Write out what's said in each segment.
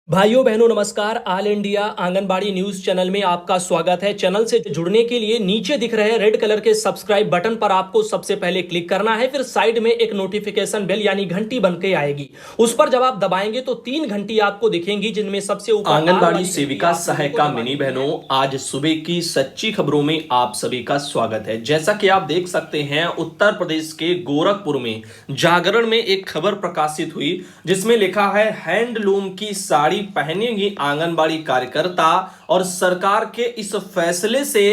भाइयों बहनों नमस्कार। All India anganwadi news channel में आपका स्वागत है। चैनल से जुड़ने के लिए नीचे दिख रहे रेड कलर के सब्सक्राइब बटन पर आपको सबसे पहले क्लिक करना है। फिर साइड में एक नोटिफिकेशन बेल यानी घंटी बन के आएगी, उस पर जब आप दबाएंगे तो 3 घंटी आपको दिखेंगी, जिनमें सबसे ऊपर आंगनबाड़ी सेविका सहायिका मिनी बहनों, आज सुबह की सच्ची खबरों में आप सभी का स्वागत है। जैसा कि आप देख सकते हैं, उत्तर प्रदेश के गोरखपुर में जागरण में एक खबर प्रकाशित हुई जिसमें लिखा है हैंडलूम की साड़ी पहनेंगी आंगनबाड़ी कार्यकर्ता और सरकार के इस फैसले से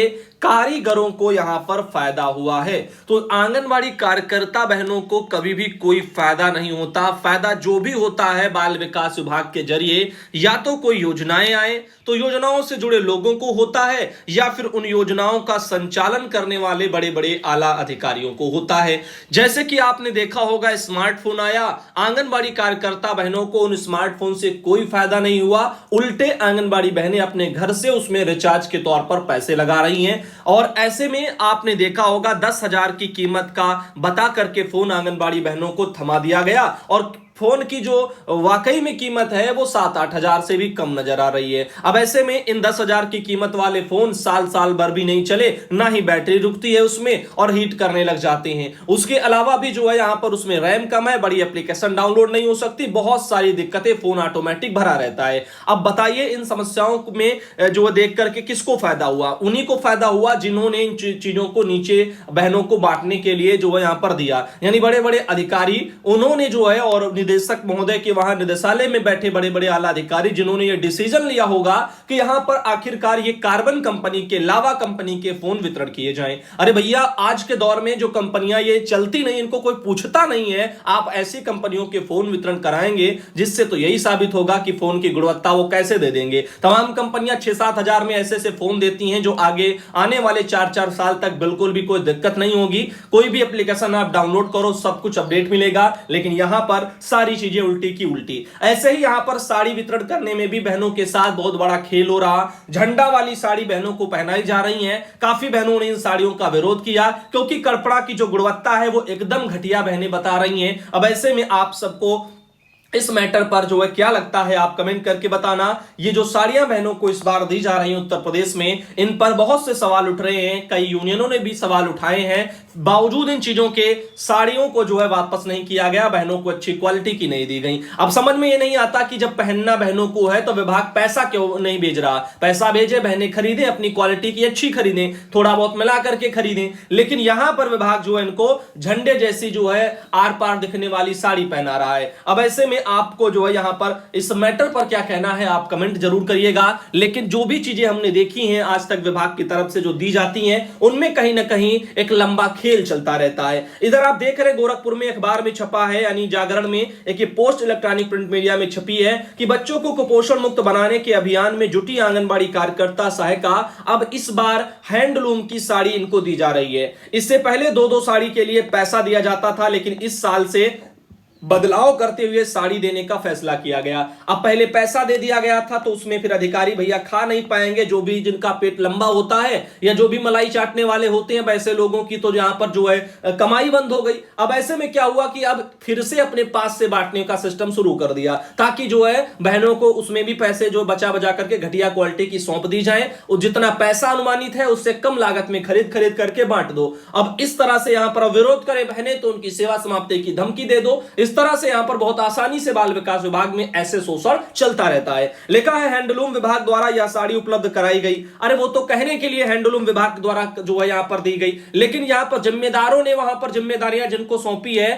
कारीगरों को यहां पर फायदा हुआ है। तो आंगनबाड़ी कार्यकर्ता बहनों को कभी भी कोई फायदा नहीं होता। फायदा जो भी होता है बाल विकास विभाग के जरिए, या तो कोई योजनाएं आए तो योजनाओं से जुड़े लोगों को होता है, या फिर उन योजनाओं का संचालन करने वाले बड़े बड़े आला अधिकारियों को होता है। जैसे कि आपने देखा होगा, स्मार्टफोन आया, आंगनबाड़ी कार्यकर्ता बहनों को उन स्मार्टफोन से कोई फायदा नहीं हुआ। उल्टे आंगनबाड़ी बहनें अपने घर से उसमें रिचार्ज के तौर पर पैसे लगा रही हैं। और ऐसे में आपने देखा होगा 10,000 की कीमत का बता करके फोन आंगनबाड़ी बहनों को थमा दिया गया, और फोन की जो वाकई में कीमत है वो 7-8 हजार से भी कम नजर आ रही है। अब ऐसे में इन 10,000 की कीमत वाले फोन साल भर भी नहीं चले, ना ही बैटरी रुकती है उसमें और हीट करने लग जाते हैं। उसके अलावा भी जो है यहां पर उसमें रैम कम है, बड़ी एप्लीकेशन डाउनलोड नहीं हो सकती, बहुत सारी दिक्कतें, फोन ऑटोमेटिक भरा रहता है। अब बताइए इन समस्याओं में जो देख करके किसको फायदा हुआ? उन्हीं को फायदा हुआ जिन्होंने इन चीजों को नीचे बहनों को बांटने के लिए जो है यहां पर दिया, यानी बड़े बड़े अधिकारी उन्होंने जो है, और निदेशक महोदय के वहां निदेशालय में बैठे बड़े बड़े आला अधिकारी जिन्होंने यह डिसीजन लिया होगा कि यहां पर आखिरकार ये कार्बन कंपनी के, लावा कंपनी के फोन वितरण किए जाएं। अरे भैया, आज के दौर में जो कंपनियां ये चलती नहीं, इनको कोई पूछता नहीं है, आप ऐसी कंपनियों के फोन वितरण कराएंगे जिससे तो यही साबित होगा कि फोन की गुणवत्ता वो कैसे दे देंगे। तमाम कंपनियां 6-7 हजार में ऐसे ऐसे फोन देती हैं जो आगे आने वाले 4-4 साल तक बिल्कुल भी कोई दिक्कत नहीं होगी। कोई भी एप्लीकेशन आप डाउनलोड करो, सब कुछ अपडेट मिलेगा। लेकिन यहां पर सारी चीजें उल्टी की उल्टी। ऐसे ही यहां पर साड़ी वितरण करने में भी बहनों के साथ बहुत बड़ा खेल हो रहा। झंडा वाली साड़ी बहनों को पहनाई जा रही है। काफी बहनों ने इन साड़ियों का विरोध किया क्योंकि कपड़ा की जो गुणवत्ता है वो एकदम घटिया बहनें बता रही हैं। अब ऐसे में आप सबको इस मैटर पर जो है क्या लगता है, आप कमेंट करके बताना। ये जो साड़ियां बहनों को इस बार दी जा रही हैं उत्तर प्रदेश में, इन पर बहुत से सवाल उठ रहे हैं, कई यूनियनों ने भी सवाल उठाए हैं। बावजूद इन चीजों के साड़ियों को जो है वापस नहीं किया गया, बहनों को अच्छी क्वालिटी की नहीं दी गई। अब समझ में ये नहीं आता कि जब पहनना बहनों को है तो विभाग पैसा क्यों नहीं भेज रहा? पैसा भेजे, बहनें खरीदें, अपनी क्वालिटी की अच्छी खरीदें, थोड़ा बहुत मिला करके खरीदें। लेकिन यहां पर विभाग जो है इनको झंडे जैसी जो है आर पार दिखने वाली साड़ी पहना रहा है। अब ऐसे में आपको जो है यहां पर इस मैटर पर क्या कहना है, आप कमेंट जरूर करिएगा। लेकिन जो भी चीजें हमने देखी हैं आज तक विभाग की तरफ से जो दी जाती हैं, उनमें कहीं ना कहीं एक लंबा खेल चलता रहता है। इधर आप देख रहे गोरखपुर में अखबार में छपा है, यानी जागरण में एक ये पोस्ट इलेक्ट्रॉनिक प्रिंट मीडिया में छपी है कि बच्चों को कुपोषण मुक्त बनाने के अभियान में जुटी आंगनबाड़ी कार्यकर्ता सहायिका, अब इस बार हैंडलूम की साड़ी इनको दी जा रही है। इससे पहले 2-2 साड़ी के लिए पैसा दिया जाता था, लेकिन इस साल से बदलाव करते हुए साड़ी देने का फैसला किया गया। अब पहले पैसा दे दिया गया था तो उसमें फिर अधिकारी भैया खा नहीं पाएंगे, जो भी जिनका पेट लंबा होता है या जो भी मलाई चाटने वाले होते हैं, वैसे लोगों की तो यहां पर जो है कमाई बंद हो गई। अब ऐसे में क्या हुआ कि अब फिर से अपने पास से बांटने का सिस्टम शुरू कर दिया, ताकि जो है बहनों को उसमें भी पैसे जो बचा बचा करके घटिया क्वालिटी की सौंप दी जाए, और जितना पैसा अनुमानित है उससे कम लागत में खरीद करके बांट दो। अब इस तरह से यहां पर विरोध करे बहनें तो उनकी सेवा समाप्ति की धमकी दे दो। इस तरह से यहां पर बहुत आसानी से बाल विकास विभाग में ऐसे शोषण चलता रहता है। लिखा है हैंडलूम विभाग द्वारा यह साड़ी उपलब्ध कराई गई। अरे वो तो कहने के लिए हैंडलूम विभाग द्वारा जो है यहां पर दी गई, लेकिन यहां पर जिम्मेदारों ने वहां पर जिम्मेदारियां जिनको सौंपी है,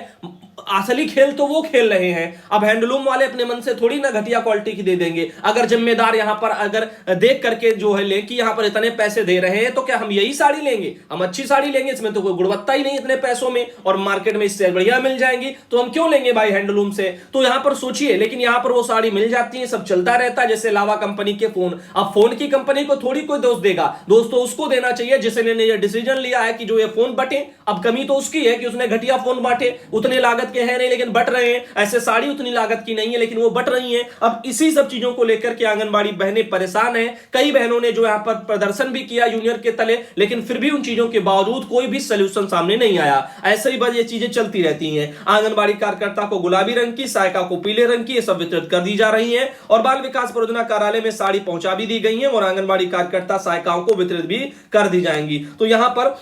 असली खेल तो वो खेल रहे हैं। अब हैंडलूम वाले अपने मन से थोड़ी ना घटिया क्वालिटी की दे देंगे। अगर जिम्मेदार यहां पर अगर देख करके जो है ले कि यहां पर इतने पैसे दे रहे हैं तो क्या हम यही साड़ी लेंगे? हम अच्छी साड़ी लेंगे, इसमें तो कोई गुणवत्ता ही नहीं इतने पैसों में, और मार्केट में इससे बढ़िया मिल जाएंगी, तो हम क्यों लेंगे भाई हैंडलूम से? तो यहां पर सोचिए, लेकिन यहां पर वो साड़ी मिल जाती है, सब चलता रहता है। जैसे लावा कंपनी के फोन, अब फोन की कंपनी को थोड़ी कोई दोष देगा, दोस्त तो उसको देना चाहिए जिसने ये डिसीजन लिया है कि जो ये फोन बटे। अब कमी तो उसकी है कि उसने घटिया फोन बांटे, उतने लागत लागत के हैं नहीं, लेकिन बट रहे हैं। ऐसे साड़ी उतनी लागत की नहीं है, लेकिन वो बट रही हैं। अब इसी सब चीजों को लेकर के आंगनबाड़ी बहनें परेशान हैं। कई बहनों ने जो यहाँ पर प्रदर्शन भी किया यूनियन के तले, लेकिन फिर भी उन चीजों के बावजूद कोई भी सोल्यूशन सामने नहीं आया। ऐसे ही बस ये चीजें चलती रहती हैं। आंगनबाड़ी कार्यकर्ता को गुलाबी रंग की, सहायिका को पीले रंग की, ये सब वितरित कर दी जा रही है और बाल विकास परियोजना कार्यालय में साड़ी पहुंचा भी दी गई है और आंगनबाड़ी कार्यकर्ता सहायिकाओं को वितरित भी कर दी जाएंगी। तो यहां पर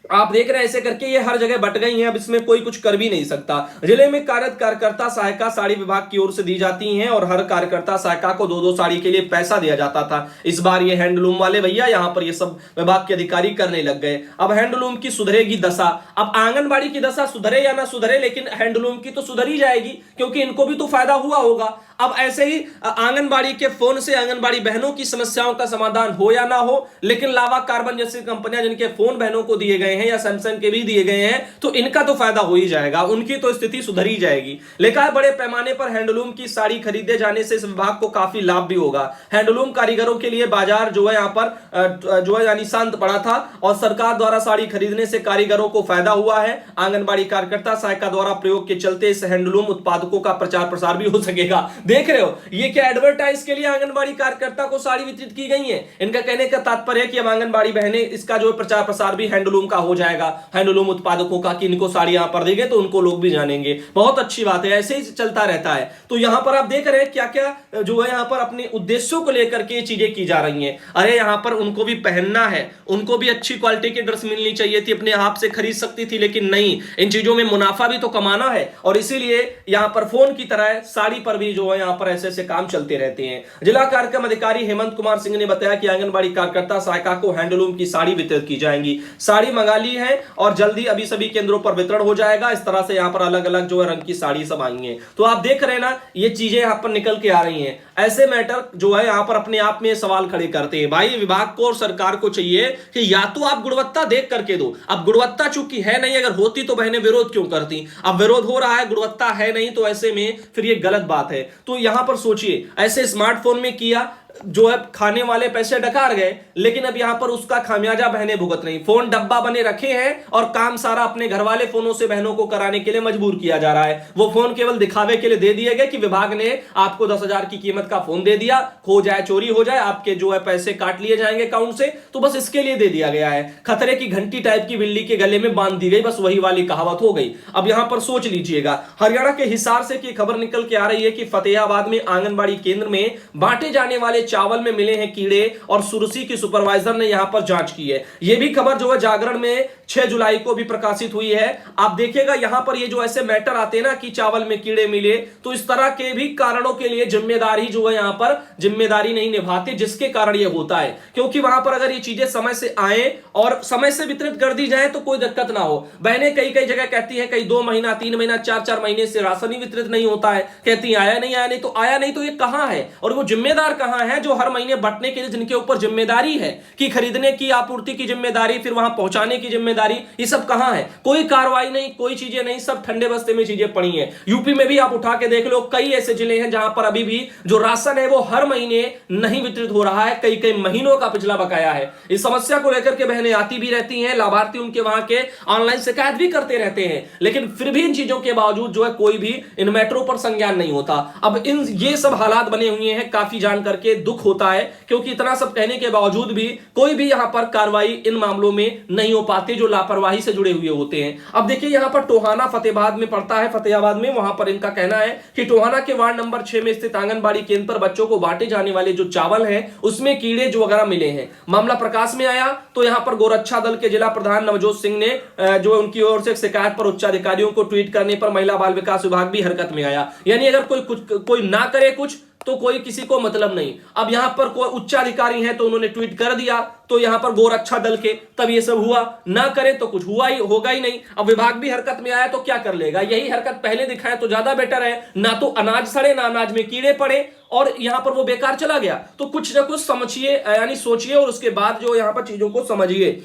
आप देख रहे हैं ऐसे करके ये हर जगह बट गई हैं। अब इसमें कोई कुछ कर भी नहीं सकता। जिले में कार्यरत कार्यकर्ता सहायिका साड़ी विभाग की ओर से दी जाती हैं और हर कार्यकर्ता सहायिका को 2-2 साड़ी के लिए पैसा दिया जाता था। इस बार ये हैंडलूम वाले भैया यहाँ पर ये सब विभाग के अधिकारी करने लग गए। अब हैंडलूम की सुधरेगी दशा। अब आंगनबाड़ी की दशा सुधरे या ना सुधरे, लेकिन हैंडलूम की तो सुधर ही जाएगी, क्योंकि इनको भी तो फायदा हुआ होगा। अब ऐसे ही आंगनबाड़ी के फोन से आंगनबाड़ी बहनों की समस्याओं का समाधान हो या ना हो, लेकिन लावा कार्बन जैसी कंपनियां जिनके फोन बहनों को दिए गए हैं या सैमसंग के भी दिए गए हैं, तो इनका तो फायदा हो ही जाएगा, उनकी तो स्थिति सुधर ही जाएगी। लेकिन बड़े पैमाने पर हैंडलूम की साड़ी खरीदे जाने से इस विभाग को काफी लाभ भी होगा। हैंडलूम कारीगरों के लिए बाजार जो है यहाँ पर जो है यानी शांत पड़ा था और सरकार द्वारा साड़ी खरीदने से कारीगरों को फायदा हुआ है। आंगनबाड़ी कार्यकर्ता सहायिका द्वारा प्रयोग के चलते इस हैंडलूम उत्पादकों का प्रचार प्रसार भी हो सकेगा। देख रहे हो, ये क्या एडवर्टाइज के लिए आंगनबाड़ी कार्यकर्ता को साड़ी वितरित की गई है। इनका कहने का तात्पर्य है कि अब आंगनबाड़ी बहनें इसका जो प्रचार प्रसार भी हैंडलूम का हो जाएगा, हैंडलूम उत्पादकों का, कि इनको साड़ी यहां पर देंगे तो उनको लोग भी जानेंगे। बहुत अच्छी बात है, ऐसे ही चलता रहता है। तो यहां पर आप देख रहे हैं क्या क्या जो है यहां पर अपने उद्देश्यों को लेकर के चीजें की जा रही हैं। अरे यहां पर उनको भी पहनना है, उनको भी अच्छी क्वालिटी की ड्रेस मिलनी चाहिए थी, अपने आप से खरीद सकती थी, लेकिन नहीं, इन चीजों में मुनाफा भी तो कमाना है और इसीलिए यहां पर फोन की तरह साड़ी पर भी जो है यहां पर ऐसे काम चलते रहते हैं। जिला कार्यक्रम अधिकारी हेमंत कुमार सिंह ने बताया कि आंगनबाड़ी कार्यकर्ता सहायिका को हैंडलूम की साड़ी वितरित की जाएंगी। साड़ी मंगा ली है और जल्दी अभी सभी केंद्रों पर वितरण हो जाएगा। इस तरह से यहां पर अलग अलग जो है रंग की साड़ी सब आई है। तो आप देख रहे हैं ना, ये चीजें यहां पर निकल के आ रही हैं। ऐसे मैटर जो है यहां पर अपने आप में सवाल खड़े करते हैं। भाई विभाग को और सरकार को चाहिए कि या तो आप गुणवत्ता देख करके दो। अब गुणवत्ता चूंकि है नहीं, अगर होती तो बहनें विरोध क्यों करती। अब विरोध हो रहा है, गुणवत्ता है नहीं, तो ऐसे में फिर ये गलत बात है। तो यहां पर सोचिए, ऐसे स्मार्टफोन में किया, जो है खाने वाले पैसे डकार गए, लेकिन अब यहां पर उसका खामियाजा बहनें भुगत रही। फोन डब्बा बने रखे हैं और काम सारा अपने घर वाले फोनों से बहनों को कराने के लिए मजबूर किया जा रहा है। वो फोन केवल दिखावे के लिए दे दिए गए कि विभाग ने आपको 10,000 की कीमत का फोन दे दिया, खो जाए, चोरी हो जाए, आपके जो है पैसे काट लिए जाएंगे अकाउंट से, तो बस इसके लिए दे दिया गया है। खतरे की घंटी टाइप की बिल्ली के गले में बांध दी गई, बस वही वाली कहावत हो गई। अब यहां पर सोच लीजिएगा, हरियाणा के हिसार से की खबर निकल के आ रही है कि फतेहाबाद में आंगनबाड़ी केंद्र में बांटे जाने वाले चावल में मिले हैं कीड़े और सुरसी की सुपरवाइजर ने यहां पर जांच की है। यह भी खबर जो है जागरण में 6 जुलाई को भी प्रकाशित हुई है। आप देखिएगा यहां पर ये जो ऐसे मैटर आते हैं ना कि चावल में कीड़े मिले, तो इस तरह के भी कारणों के लिए जिम्मेदारी जो है यहां पर जिम्मेदारी नहीं निभाते, जिसके कारण ये होता है। क्योंकि वहां पर अगर ये चीजें समय से आए और समय से वितरित कर दी जाए तो कोई दिक्कत ना हो। बहनें कई कई जगह कहती हैं, कई 2 महीना 3 महीना 4-4 महीने से राशन ही वितरित नहीं होता है, कहती हैं आया नहीं आया नहीं, तो आया नहीं तो ये कहां है और वो जिम्मेदार कहां है जो हर महीने बंटने के लिए जिनके ऊपर जिम्मेदारी है कि खरीदने की, आपूर्ति की जिम्मेदारी, फिर वहां पहुंचाने की जिम्मेदारी, ये सब कहां है? कोई कार्रवाई नहीं, कोई चीजें नहीं, सब ठंडे बस्ते में चीजें पड़ी हैं। यूपी में भी आप उठा के देख लो, कई ऐसे जिले हैं जहां पर अभी भी जो राशन है वो हर महीने नहीं वितरित हो रहा है, कई कई महीनों का पिछला बकाया है। इस समस्या को लेकर के बहनें आती भी रहती हैं, लाभार्थी उनके वहां के ऑनलाइन शिकायत भी करते रहते हैं, लेकिन फिर भी इन चीजों के बावजूद जो है कोई भी इन मैटरों पर संज्ञान नहीं होता। अब इन ये सब हालात बने हुए हैं, काफी जान करके दुख होता है, क्योंकि इतना सब कहने के बावजूद भी कोई भी यहां पर कार्रवाई इन मामलों में नहीं हो पाती जो लापरवाही से जुड़े हुए होते हैं। अब देखिए यहां पर टोहाना फतेहाबाद में पड़ता है, फतेहाबाद में, वहां पर इनका कहना है कि टोहाना के वार्ड नंबर 6 में स्थित आंगनबाड़ी केंद्र पर बच्चों को बांटे जाने वाले जो चावल हैं उसमें कीड़े जो वगैरह मिले हैं। मामला प्रकाश में आया तो यहां पर गोरक्षा दल के जिला प्रधान नवजोत सिंह ने जो उनकी ओर से शिकायत पर उच्च अधिकारियों को ट्वीट करने पर महिला बाल विकास विभाग भी हरकत में आया। यानी अगर कोई ना करे कुछ तो कोई किसी को मतलब नहीं। अब यहां पर कोई उच्च अधिकारी है तो उन्होंने ट्वीट कर दिया, तो यहां पर गोरक्षा दल के तब ये सब हुआ, ना करे तो कुछ हुआ ही होगा ही नहीं। अब विभाग भी हरकत में आया तो क्या कर लेगा? यही हरकत पहले दिखाए तो ज्यादा बेटर है, ना तो अनाज सड़े ना अनाज में कीड़े पड़े और यहां पर वो बेकार चला गया। तो कुछ ना कुछ समझिए, यानी सोचिए और उसके बाद जो यहां पर चीजों को समझिए।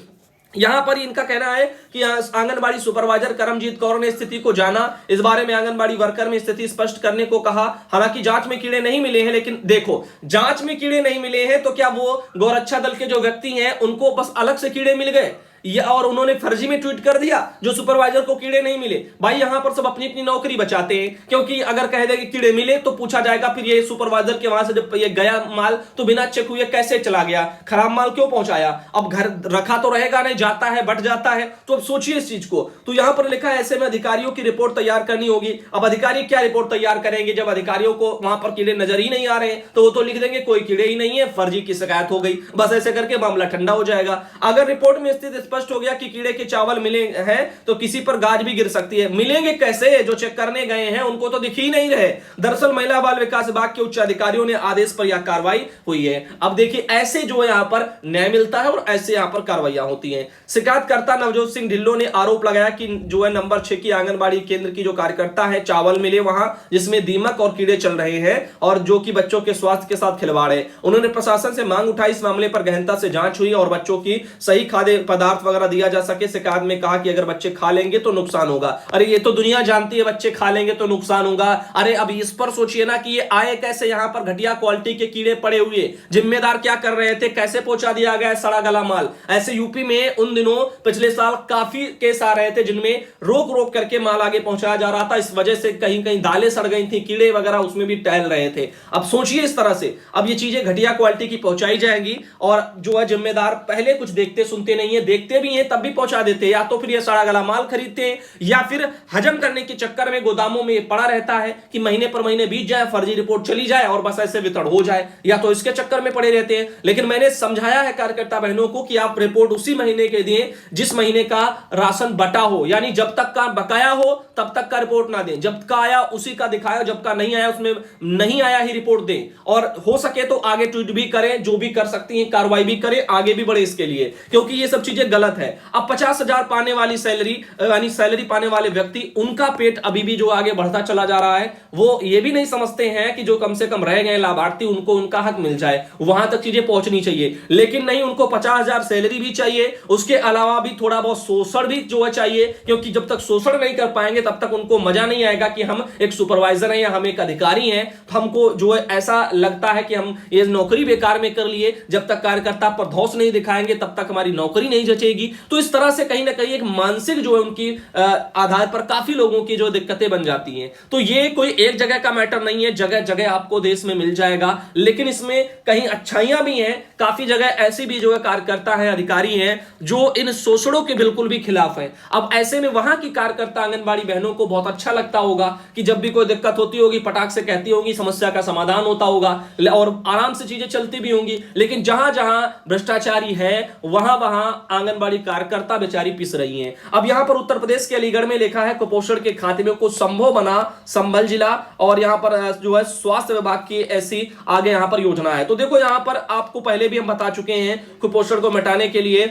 यहां पर इनका कहना है कि आंगनबाड़ी सुपरवाइजर करमजीत कौर ने स्थिति को जाना, इस बारे में आंगनबाड़ी वर्कर में स्थिति स्पष्ट करने को कहा। हालांकि जांच में कीड़े नहीं मिले हैं, लेकिन देखो जांच में कीड़े नहीं मिले हैं तो क्या वो गोरक्षा दल के जो व्यक्ति हैं उनको बस अलग से कीड़े मिल गए? और उन्होंने फर्जी में ट्वीट कर दिया जो सुपरवाइजर को कीड़े नहीं मिले। भाई यहां पर सब अपनी अपनी नौकरी बचाते हैं, क्योंकि अगर कह दे कि कीड़े मिले तो पूछा जाएगा फिर ये सुपरवाइजर के वहां से जब ये गया माल तो बिना चेक हुए कैसे चला गया, खराब माल क्यों पहुंचाया। अब घर रखा तो रहेगा नहीं, जाता है बट जाता है, तो अब सोचिए इस चीज को। तो यहां पर लिखा है ऐसे में अधिकारियों की रिपोर्ट तैयार करनी होगी। अब अधिकारी क्या रिपोर्ट तैयार करेंगे जब अधिकारियों को वहां पर कीड़े नजर ही नहीं आ रहे हैं, तो वो तो लिख देंगे कोई कीड़े ही नहीं है, फर्जी की शिकायत हो गई, बस ऐसे करके मामला ठंडा हो जाएगा। अगर रिपोर्ट में स्थिति स्पष्ट हो गया कि कीड़े के चावल मिले हैं तो किसी पर गाज भी गिर सकती है। मिलेंगे कैसे, जो चेक करने गए हैं उनको तो दिख ही नहीं रहे। दरअसल महिला बाल विकास विभाग के उच्च अधिकारियों ने आदेश पर यह कार्रवाई हुई है। अब देखिए ऐसे जो है यहां पर न्याय मिलता है और ऐसे यहां पर कार्रवाइयां होती हैं। शिकायतकर्ता नवजोत सिंह ढिल्लों ने आरोप लगाया कि जो है नंबर 6 की आंगनबाड़ी केंद्र की जो कार्यकर्ता है, चावल मिले वहां जिसमें दीमक और कीड़े चल रहे हैं और जो कि बच्चों के स्वास्थ्य के साथ खिलवाड़ है। उन्होंने प्रशासन से मांग उठाई, इस मामले पर गहनता से जांच हुई और बच्चों की सही खाद्य पदार्थ वगैरह दिया जा सके। शिकायत में कहा कि अगर बच्चे खा लेंगे तो नुकसान होगा। अरे ये तो दुनिया जानती है बच्चे खा लेंगे तो नुकसान होगा। अरे अब इस पर सोचिए ना कि ये आए कैसे, यहां पर घटिया क्वालिटी के कीड़े पड़े हुए, जिम्मेदार क्या कर रहे थे, कैसे पहुंचा दिया गया सड़ा गला माल। ऐसे यूपी में उन दिनों पिछले साल काफी केस आ रहे थे जिनमें रोक रोक करके माल आगे पहुंचाया जा रहा था। इस वजह से कहीं कहीं दालें सड़ गई थी, कीड़े वगैरह उसमें भी टहल रहे थे। अब सोचिए इस तरह से अब ये चीजें घटिया क्वालिटी की पहुंचाई जाएंगी और जो है जिम्मेदार पहले कुछ देखते सुनते नहीं है, देखते भी हैं तब भी पहुंचा देते हैं, या तो फिर ये सड़ा गला माल खरीदते हैं या फिर हजम करने के चक्कर में गोदामों में ये पड़ा रहता है कि महीने पर महीने बीत जाए, फर्जी रिपोर्ट चली जाए और बस ऐसे वितरण हो जाए, या तो इसके चक्कर में पड़े रहते हैं। लेकिन मैंने समझाया है कार्यकर्ता बहनों को कि आप रिपोर्ट उसी महीने के दिए जिस महीने का राशन बटा हो, यानी जब तक का बकाया हो तब तक का रिपोर्ट ना दें, जब का आया उसी का दिखाया, जब का नहीं आया उसमें नहीं आया ही रिपोर्ट दें। और हो सके तो आगे ट्वीट भी करें, जो भी कर सकती हैं कार्रवाई भी करें, आगे भी बढ़े इसके लिए, क्योंकि ये सब चीजें गलत है। अब 50,000 पाने वाली सैलरी यानी सैलरी पाने वाले व्यक्ति, उनका पेट अभी भी जो आगे बढ़ता चला जा रहा है, वो ये भी नहीं समझते हैं कि जो कम से कम रह गए लाभार्थी उनको उनका हक मिल जाए, वहां तक चीजें पहुंचनी चाहिए। लेकिन नहीं, उनको 50,000 सैलरी भी चाहिए, उसके अलावा भी थोड़ा बहुत शोषण भी जो है चाहिए, क्योंकि जब तक शोषण नहीं कर पाएंगे तब तक उनको मजा नहीं आएगा कि हम एक सुपरवाइजर हैं या हम एक अधिकारी हैं, तो हमको जो है ऐसा लगता है कि हम ये नौकरी बेकार में कर लिए। जब तक कार्यकर्ता पर धौंस नहीं दिखाएंगे तब तक हमारी नौकरी नहीं जचेगी। तो इस तरह से कहीं ना कहीं एक मानसिक जो है उनकी आधार पर काफी लोगों की जो दिक्कतें बन जाती हैं। तो ये कोई एक जगह का मैटर नहीं है, जगह जगह आपको देश में मिल जाएगा। लेकिन इसमें कहीं अच्छाइयां भी हैं, काफी जगह ऐसी भी जो है कार्यकर्ता है, अधिकारी हैं जो इन शोषणों के बिल्कुल भी खिलाफ है। अब ऐसे में वहां की कार्यकर्ता आंगनबाड़ी बहनों को बहुत अच्छा लगता होगा कि जब भी कोई दिक्कत होती होगी पटाख से कहती होगी, समस्या का समाधान होता होगा और आराम से चीजें चलती भी होंगी। लेकिन जहां जहां भ्रष्टाचारी है वहां वहां आंगनबाड़ी कार्यकर्ता बेचारी पिस रही हैं। अब यहां पर उत्तर प्रदेश के अलीगढ़ में लिखा है कुपोषण के खात्मे को संभव बना संभल जिला, और यहां पर जो है स्वास्थ्य विभाग की ऐसी आगे यहां पर योजना है। तो देखो यहां पर आपको पहले भी हम बता चुके हैं, कुपोषण को मिटाने के लिए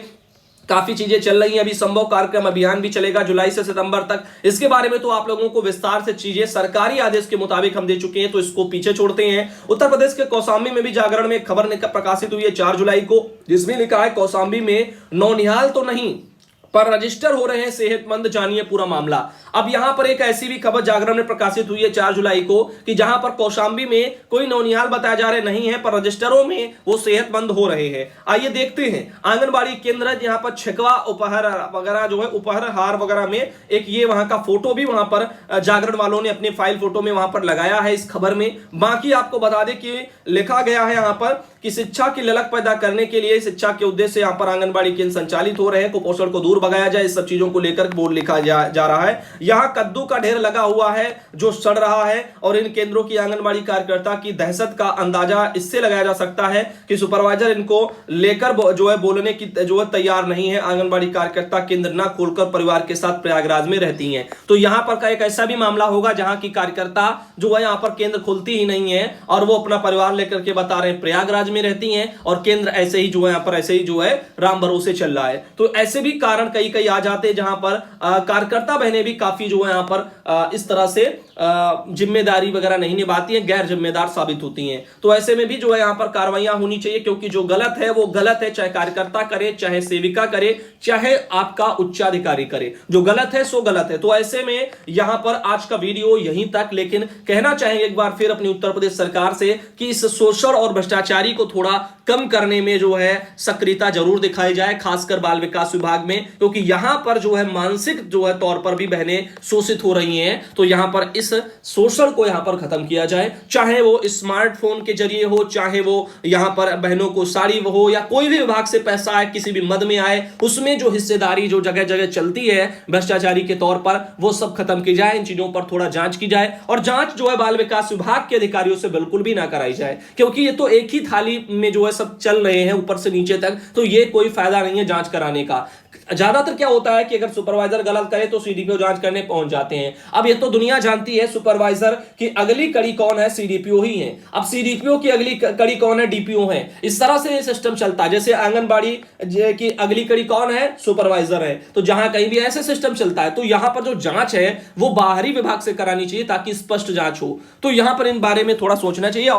काफी चीजें चल रही हैं। अभी संभव कार्यक्रम अभियान भी चलेगा जुलाई से सितंबर तक। इसके बारे में तो आप लोगों को विस्तार से चीजें सरकारी आदेश के मुताबिक हम दे चुके हैं, तो इसको पीछे छोड़ते हैं। उत्तर प्रदेश के कौशाम्बी में भी जागरण में एक खबर प्रकाशित हुई है 4 जुलाई को, जिसमें लिखा है कौशाम्बी में नौनिहाल तो नहीं पर रजिस्टर हो रहे हैं सेहतमंद, जानिए पूरा मामला। अब यहां पर एक ऐसी भी खबर जागरण में प्रकाशित हुई है 4 जुलाई को कि जहां पर कौशाम्बी में कोई नौनिहाल बताया जा रहे नहीं है पर रजिस्टरों में वो सेहतमंद हो रहे हैं। आइए देखते हैं। आंगनबाड़ी केंद्र जहां पर छिकवा उपहार वगैरह जो है उपहार हार वगैरह में एक ये वहां का फोटो भी वहां पर जागरण वालों ने अपने फाइल फोटो में वहां पर लगाया है इस खबर में। बाकी आपको बता दें कि लिखा गया है यहां पर कि शिक्षा की ललक पैदा करने के लिए शिक्षा के उद्देश्य से यहां पर आंगनबाड़ी केंद्र संचालित हो रहे हैं, कुपोषण को दूर भगाया जाए, इस सब चीजों को लेकर बोर्ड लिखा जा रहा है। यहां कद्दू का ढेर लगा हुआ है जो सड़ रहा है, और इन केंद्रों की आंगनबाड़ी कार्यकर्ता की दहशत का अंदाजा इससे लगाया जा सकता है कि सुपरवाइजर इनको लेकर जो है बोलने की जो है तैयार नहीं है। आंगनबाड़ी कार्यकर्ता केंद्र ना खोलकर परिवार के साथ प्रयागराज में रहती हैं। तो यहां पर का एक ऐसा भी मामला होगा जहां की कार्यकर्ता जो है यहां पर केंद्र खोलती ही नहीं है और वो अपना परिवार लेकर के बता रहे हैं प्रयागराज में रहती हैं, और केंद्र ऐसे ही जो है यहां पर ऐसे ही जो है राम भरोसे चल रहा है। तो ऐसे भी कारण कई कई आ जाते हैं जहां पर कार्यकर्ता बहनें भी काफी जो है यहां पर इस तरह से जिम्मेदारी वगैरह नहीं निभाती हैं, गैर जिम्मेदार साबित होती हैं। तो ऐसे में भी जो है यहाँ पर कार्रवाइयां होनी चाहिए, क्योंकि जो गलत है वो गलत है, चाहे कार्यकर्ता करे, चाहे सेविका करे, चाहे आपका उच्चाधिकारी करे। जो गलत है सो गलत है। तो ऐसे में यहां पर आज का वीडियो यहीं तक, लेकिन कहना चाहेंगे एक बार फिर अपनी उत्तर प्रदेश सरकार से कि इस शोषण और भ्रष्टाचारी को थोड़ा कम करने में जो है सक्रियता जरूर दिखाई जाए, खासकर बाल विकास विभाग में, क्योंकि यहां पर जो है मानसिक जो है तौर पर भी बहनें शोषित हो रही हैं। तो यहां पर इस शोषण को यहां पर खत्म किया जाए, चाहे वो स्मार्टफोन के जरिए हो, चाहे वो यहां पर बहनों को साड़ी हो, या कोई भी विभाग से पैसा आए, किसी भी मद में आए, उसमें जो हिस्सेदारी जो जगह जगह चलती है भ्रष्टाचारी के तौर पर, वो सब खत्म की जाए। इन चीजों पर थोड़ा जांच की जाए, और जांच जो है बाल विकास विभाग के अधिकारियों से बिल्कुल भी ना कराई जाए, क्योंकि ये तो एक ही थाली में जो है सब चल रहे हैं ऊपर से नीचे तक। तो ये कोई फायदा नहीं है जांच कराने का। ज्यादातर क्या होता है कि अगर सुपरवाइजर गलत करे तो सीडीपीओ जांच करने पहुंच जाते हैं। अब ये तो दुनिया जानती है सुपरवाइजर की अगली कड़ी कौन है, सीडीपीओ ही है। अब सीडीपीओ की अगली कड़ी कौन है, डीपीओ है। इस तरह से ये सिस्टम चलता है। जैसे आंगनबाड़ी की अगली कड़ी कौन है, सुपरवाइजर है। तो जहां कहीं भी ऐसे सिस्टम चलता है। तो यहां पर जो जांच है वो बाहरी विभाग से करानी चाहिए, ताकि स्पष्ट जांच हो। तो यहां पर इन बारे में थोड़ा सोचना चाहिए।